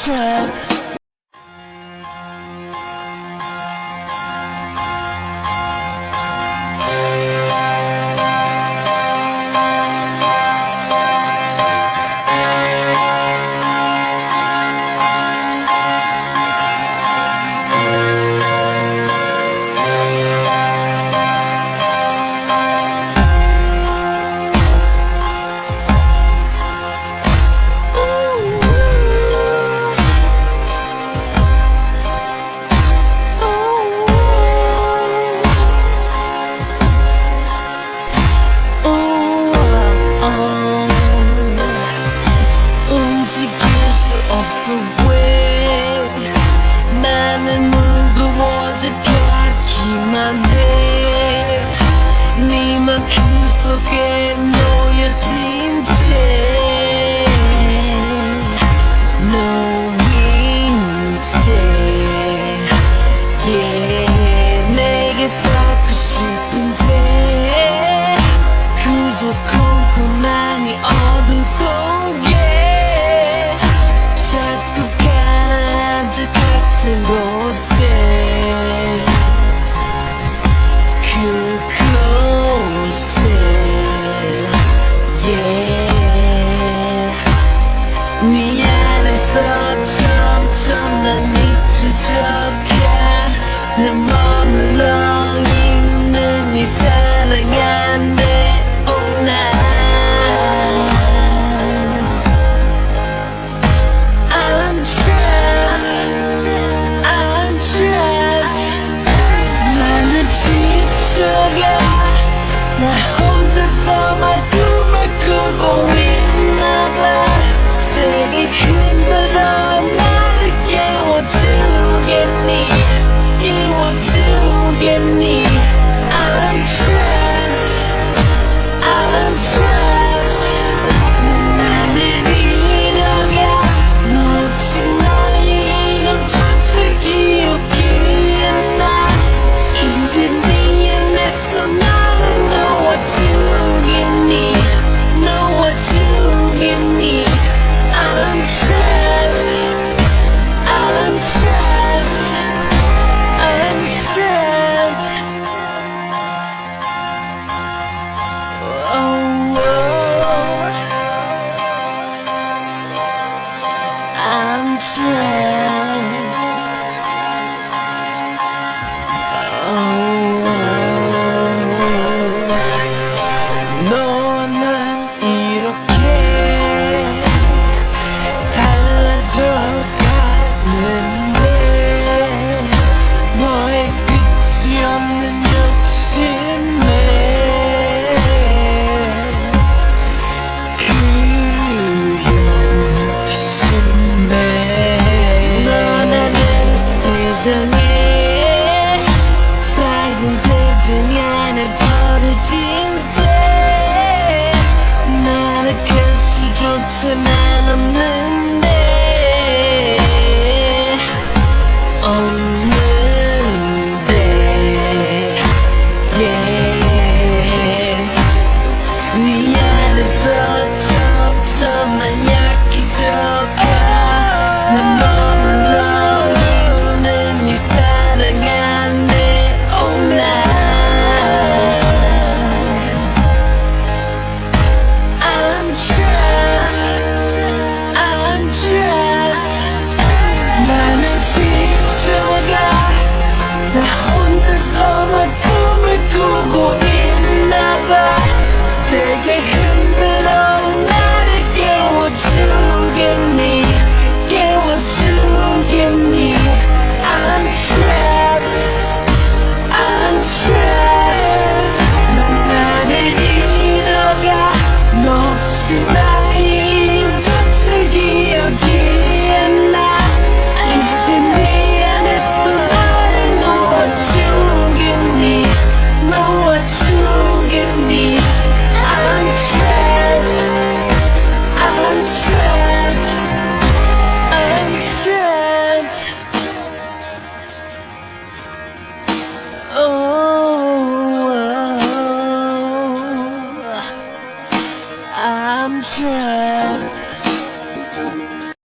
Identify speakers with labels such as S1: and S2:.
S1: trapped. 나는 무거워져 가기만 해. 네 맘 속에 놓여진 채 놓인 채 yeah. 내게 닿고 싶은데 그저 컴컴한 이 어둠 속에 자꾸 가라앉아 같은 곳에 그곳에 yeah. 미안해서 점점 난 잊혀져가 내 머물러 있는 이 사랑 안돼 oh now. 나 혼자서만 꿈을 꾸고 있나봐. 세게 흔들어 나를 깨워주겠니 깨워주겠니. I'm trapped I'm trapped. 나를 잃어가 놓친 너의 이름조차 기억이 안 나. 이제 네 안에서 나를 놓아주겠니 놓아주겠니. I'm trapped I'm trapped I'm trapped. Oh, oh. I'm trapped. 너와 난 이렇게 달라져 가는데 너의 끝이 없는 욕심에 그 욕심에 너라는 세상에 작은 세상이 안에 버려진 새 날아갈 수조차 난 없는데 없는데 yeah. 네 안에서 점점 난 약해져가 난 머물러 있는 네 사랑 안에 oh now. I'm trapped I'm trapped. 나는 지쳐가 나 혼자서만 꿈을 꾸고 있나봐. 세계